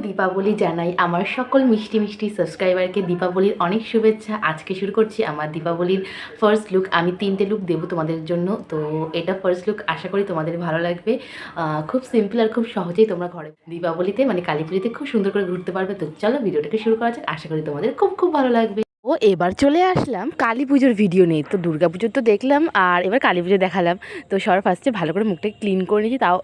দীপাবলি জানাই আমার সকল মিষ্টি মিষ্টি সাবস্ক্রাইবারকে দীপাবলির অনেক শুভেচ্ছা। আজকে শুরু করছি আমার দীপাবলির ফার্স্ট লুক। আমি 3টে লুক দেবো তোমাদের জন্য। তো এটা ফার্স্ট লুক, আশা করি তোমাদের ভালো লাগবে। খুব সিম্পল আর খুব সহজেই তোমরা ঘরে দীপাবলিতে মানে কালী পুজোতে খুব সুন্দর করে ঘুরতে পারবে। তো চলো ভিডিওটাকে শুরু করা যাক, আশা করি তোমাদের খুব খুব ভালো লাগবে। ও এবার চলে আসলাম কালী পুজোর ভিডিও নেই, তো দুর্গা পুজোর তো দেখলাম আর এবার কালী পুজো দেখালাম। তো সবার ফার্স্টে ভালো করে মুখটাকে ক্লিন করে নিয়েছি, তাও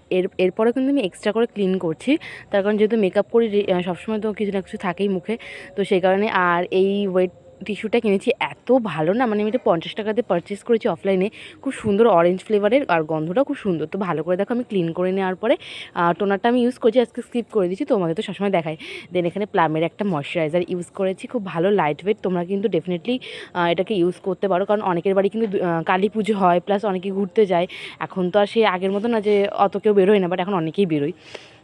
এরপরে কিন্তু আমি এক্সট্রা করে ক্লিন করছি, তার কারণ যেহেতু মেকআপ করি সবসময় তো কিছু না কিছু থাকেই মুখে, তো সেই কারণে। আর এই ওয়েট টিস্যুটা কিনেছি, এত ভালো না, মানে আমি এটা 50 টাকা দিয়ে পারচেস করেছি অফলাইনে। খুব সুন্দর অরেঞ্জ ফ্লেভারের আর গন্ধটাও খুব সুন্দর। তো ভালো করে দেখো আমি ক্লিন করে নেওয়ার পরে টোনারটা আমি ইউজ করছি, আজকে স্কিপ করে দিচ্ছি, তোমাকে তো সবসময় দেখাই। দেন এখানে প্লামের একটা ময়শ্চারাইজার ইউজ করেছি, খুব ভালো লাইট ওয়েট। তোমরা কিন্তু ডেফিনেটলি এটাকে ইউজ করতে পারো, কারণ অনেকের বাড়ি কিন্তু কালী পুজো হয়, প্লাস অনেকে ঘুরতে যায়। এখন তো আর সে আগের মতো না যে অত কেউ বেরোয় না, বাট এখন অনেকেই বেরোয়,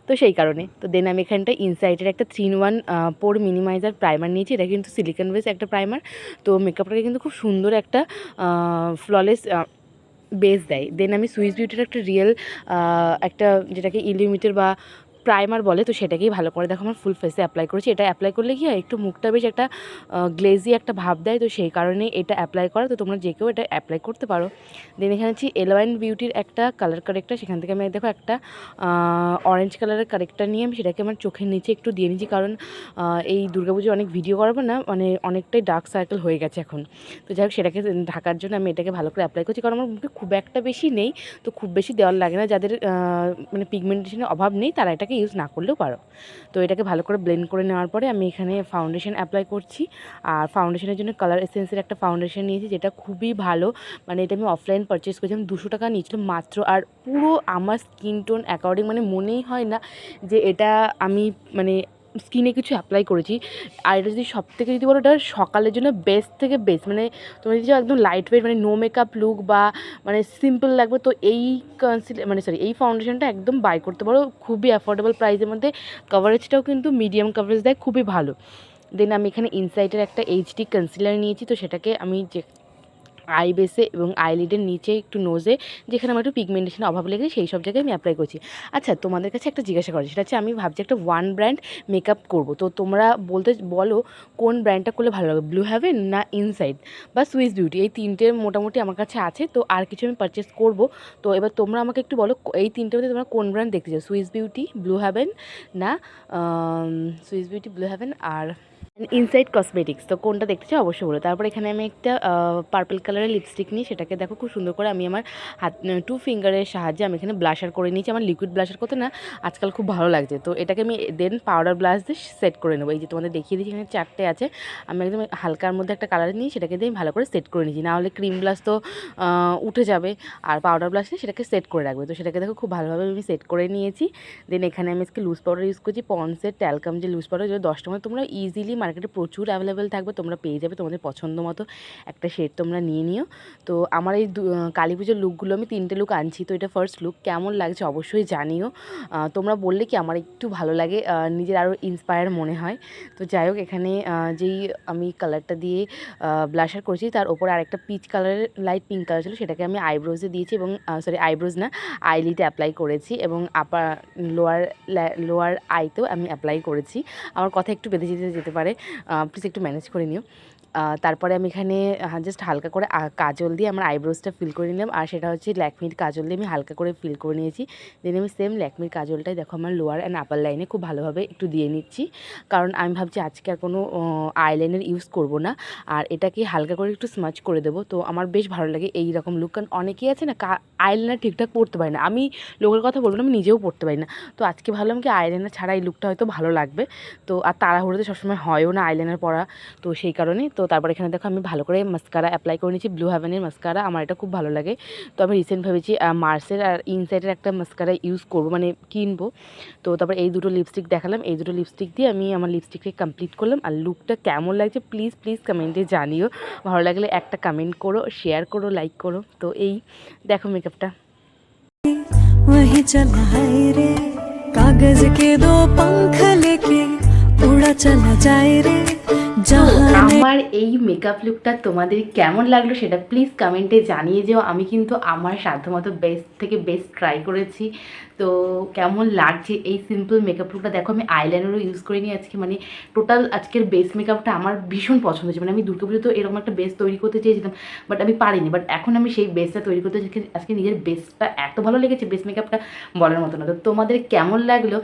তো সেই কারণে। তো দেন আমি এখানটা ইনসাইডের একটা 3-in-1 পোর মিনিমাইজার প্রাইমার নিয়েছি। এটা কিন্তু সিলিকন বেস একটা প্রাইমার, তো মেকআপটাকে কিন্তু খুব সুন্দর একটা ফ্ললেস বেস দেয়। দেন আমি সুইস বিউটির একটা রিয়েল একটা যেটাকে ইলিমিটের বা প্রাইমার বলে, তো সেটাকেই ভালো করে দেখো আমার ফুল ফেসে অ্যাপ্লাই করেছি। এটা অ্যাপ্লাই করলে কি হয়, একটু মুখটা বেশ একটা গ্লেজি একটা ভাব দেয়, তো সেই কারণেই এটা অ্যাপ্লাই করা। তো তোমরা যে কেউ এটা অ্যাপ্লাই করতে পারো। দেন এখানে হচ্ছে এলোয়াইন বিউটির একটা কালার কারেক্টার, সেখান থেকে আমি দেখো একটা অরেঞ্জ কালারের কারেক্টার নিয়ে আমি সেটাকে আমার চোখের নিচে একটু দিয়ে নিচ্ছি, কারণ এই দুর্গাপুজো অনেক ভিডিও করাবো না, মানে অনেকটাই ডার্ক সার্কেল হয়ে গেছে এখন। তো যাই হোক, সেটাকে ঢাকার জন্য আমি এটাকে ভালো করে অ্যাপ্লাই করছি, কারণ আমার মুখে খুব একটা বেশি নেই, তো খুব বেশি দেওয়ার লাগে না। যাদের মানে পিগমেন্টেশনের অভাব নেই তারা এটাকে ইউজ না করলেও পারো। তো এটাকে ভালো করে ব্লেন্ড করে নেওয়ার পরে আমি এখানে ফাউন্ডেশন অ্যাপ্লাই করছি। আর ফাউন্ডেশনের জন্য কালার এসেন্সের একটা ফাউন্ডেশন নিয়েছি, যেটা খুবই ভালো, মানে এটা আমি অফলাইন পারচেস করেছিলাম, 200 টাকা নিয়েছিল মাত্র। আর পুরো আমার স্কিন টোন অ্যাকর্ডিং, মানে মনেই হয় না যে এটা আমি মানে স্কিনে কিছু অ্যাপ্লাই করেছি। আর এটা যদি সবথেকে যদি বলো, এটা সকালের জন্য বেস্ট থেকে বেস্ট, মানে তুমি যদি একদম লাইট ওয়েট মানে নো মেকআপ লুক বা মানে সিম্পল লাগবে, তো এই এই ফাউন্ডেশনটা একদম বাই করতে পারো, খুবই অ্যাফোর্ডেবল প্রাইসের মধ্যে। কভারেজটাও কিন্তু মিডিয়াম কভারেজ দেয়, খুবই ভালো। দেন আমি এখানে ইনসাইডের একটা এইচডি কনসিলার নিয়েছি, তো সেটাকে আমি যে আই বেসে এবং আইলিডের নিচে একটু নোজে, যেখানে আমার একটু পিগমেন্টেশনের অভাব লেগেছে সেই সব জায়গায় আমি অ্যাপ্লাই করছি। আচ্ছা, তোমাদের কাছে একটা জিজ্ঞাসা করি, সেটা হচ্ছে আমি ভাবছি একটা ওয়ান ব্র্যান্ড মেকআপ করবো, তো তোমরা বলো কোন ব্র্যান্ডটা করলে ভালো লাগবে, ব্লু হ্যাভেন না ইনসাইড বা সুইস বিউটি, এই তিনটে মোটামুটি আমার কাছে আছে। তো আর কিছু আমি পারচেস করবো, তো এবার তোমরা আমাকে একটু বলো এই তিনটের মধ্যে তোমরা কোন ব্র্যান্ড দেখতে চাও, সুইস বিউটি, ব্লু হ্যাভেন না সুইস বিউটি, ব্লু হ্যাভেন আর ইনসাইড কসমেটিক্স, তো কোনটা দেখতে চাও অবশ্যই বলো। তারপর এখানে আমি একটা পার্পল কালারের লিপস্টিক নিই, সেটাকে দেখো খুব সুন্দর করে আমি আমার হাত 2 ফিঙ্গারের সাহায্যে আমি এখানে ব্লাশার করে নিয়েছি। আমার লিকুইড ব্লাশার করতে না আজকাল খুব ভালো লাগছে, তো এটাকে আমি দেন পাউডার ব্লাশ দিয়ে সেট করে নেবো। এই যে তোমাদের দেখিয়ে দিচ্ছি, এখানে 4টে আছে, আমি একদম হালকার মধ্যে একটা কালার নিই, সেটাকে দিয়ে ভালো করে সেট করে নিয়েছি, নাহলে ক্রিম ব্লাশ তো উঠে যাবে, আর পাউডার ব্লাশ দিয়ে সেটাকে সেট করে রাখবে। তো সেটাকে দেখো খুব ভালোভাবে আমি সেট করে নিয়েছি। দেন এখানে আমি আজকে লুজ পাউডার ইউজ করছি, পন্সের ট্যালকাম যে লুজ পাউডার, যে 10 টাকা তোমরা ইজিলি মার্কেটে প্রচুর অ্যাভেলেবেল থাকবে, তোমরা পেয়ে যাবে তোমাদের পছন্দ মতো একটা শেড তোমরা নিয়ে নিও। তো আমার এই কালী পুজোর লুকগুলো আমি 3টে লুক আনছি, তো এটা ফার্স্ট লুক, কেমন লাগছে অবশ্যই জানিও। তোমরা বললে কি আমার একটু ভালো লাগে, নিজের আরও ইন্সপায়ার মনে হয়। তো যাই হোক, এখানে যেই আমি কালারটা দিয়ে ব্লাশার করেছি, তার ওপরে আরেকটা পিচ কালারের লাইট পিঙ্ক কালার ছিল, সেটাকে আমি আইব্রোজে দিয়েছি, এবং আইব্রোজ না আইলিতে অ্যাপ্লাই করেছি, এবং লোয়ার আইতেও আমি অ্যাপ্লাই করেছি। আমার কথা একটু বেঁধে যেতে পারে, প্লিজ একটু ম্যানেজ করে নিও। তারপরে আমি এখানে জাস্ট হালকা করে কাজল দিয়ে আমার আইব্রোজটা ফিল করে নিলাম, আর সেটা হচ্ছে ল্যাকমির কাজল দিয়ে আমি হালকা করে ফিল করে নিয়েছি। দেন আমি সেম ল্যাকমির কাজলটাই দেখো আমার লোয়ার অ্যান্ড আপার লাইনে খুব ভালোভাবে একটু দিয়ে নিচ্ছি, কারণ আমি ভাবছি আজকে আর কোনো আইলাইনার ইউজ করব না, আর এটাকে হালকা করে একটু স্মাচ করে দেবো। তো আমার বেশ ভালো লাগে এই রকম লুক, কারণ অনেকেই আছে না আইলাইনার ঠিকঠাক পরতে পারে না, আমি লোকের কথা বলবো না, আমি নিজেও পরতে পারি না। তো আজকে ভাবলাম কি আইলাইনার ছাড়া এই লুকটা হয়তো ভালো লাগবে, তো আর তাড়াহুড়োতে সবসময় হয়ও না আইলাইনার পরা, তো সেই কারণে। তো তারপর এখানে দেখো আমি ভালো করে মাস্কারা অ্যাপ্লাই করে নিয়েছি, ব্লু হ্যাভেনের মাস্কারা, আমার এটা খুব ভালো লাগে। তো আমি রিসেন্ট ভেবেছি মার্সের আর ইনসাইডের একটা মাস্কারা ইউজ করবো, মানে কিনবো। তো তারপর এই দুটো লিপস্টিক দেখালাম, এই দুটো লিপস্টিক দিয়ে আমি আমার লিপস্টিককে কমপ্লিট করলাম। আর লুকটা কেমন লাগছে প্লিজ প্লিজ কমেন্টে জানিও, ভালো লাগলে একটা কমেন্ট করো, শেয়ার করো, লাইক করো। তো এই দেখো মেকআপটা। वही चला है रे कागज के 2 पंख लेके उड़ा चला जाए रे जहाँ नहीं আমার এই মেকআপ লুকটা তোমাদের কেমন লাগলো সেটা প্লিজ কমেন্টে জানিয়ে যেও। আমি কিন্তু আমার সাধ্যমতো বেস্ট থেকে বেস্ট ট্রাই করেছি। তো কেমন লাগছে এই সিম্পল মেকআপ লুকটা দেখো, আমি আইলাইনারও ইউজ করিনি আজকে, মানে টোটাল আজকের বেস মেকআপটা আমার ভীষণ পছন্দ হয়েছে। মানে আমি দুর্গাপুজোতে এরকম একটা বেস তৈরি করতে চেয়েছিলাম, বাট আমি পারিনি। বাট এখন আমি সেই বেসটা তৈরি করতে আজকে নিজের বেসটা এত ভালো লেগেছে, বেস মেকআপটা বলার মতো না। তো তোমাদের কেমন লাগলো,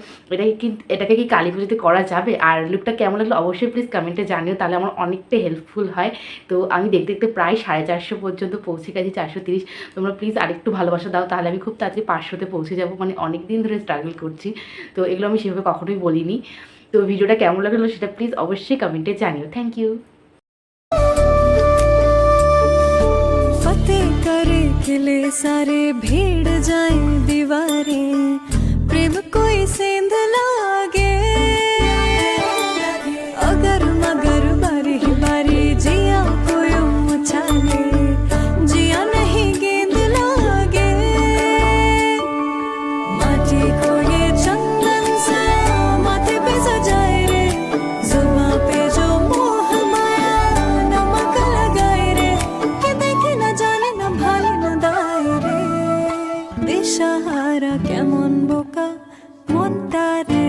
এটাকে কি কালী পুজোতে করা যাবে? আর লুকটা কেমন লাগলো অবশ্যই প্লিজ কমেন্টে জানিও, তাহলে আমার অনেকটা হেল্পফুল হয়। তো আমি দেখতে দেখতে প্রায় 450 পর্যন্ত পৌঁছে গেছি, 430। তোমরা প্লিজ আরেকটু ভালোবাসা দাও, তাহলে আমি খুব তাড়াতাড়ি 500-তে পৌঁছে যাবো। মানে অনেক দিন ধরে স্ট্রাগল করছি, তো এগুলো আমি সেভাবে কখনোই বলিনি। তো ভিডিওটা কেমন লাগলো সেটা প্লিজ অবশ্যই কমেন্টে জানিও। Thank you. फतेह करे किले सारे भीड़ जाए दीवारें प्रेम कोई सेंध लागे अगर मगर बारी बारी जिया कोई उछाले जिया नहीं गेंद लागे माटी को ये चंदन सा माथे पे सजाए रे जुबां पे जो मोह माया नमक लगाए रे कि देखे न जाने न भाले न दाए रे दिशाहारा केमन बोका মনটা রে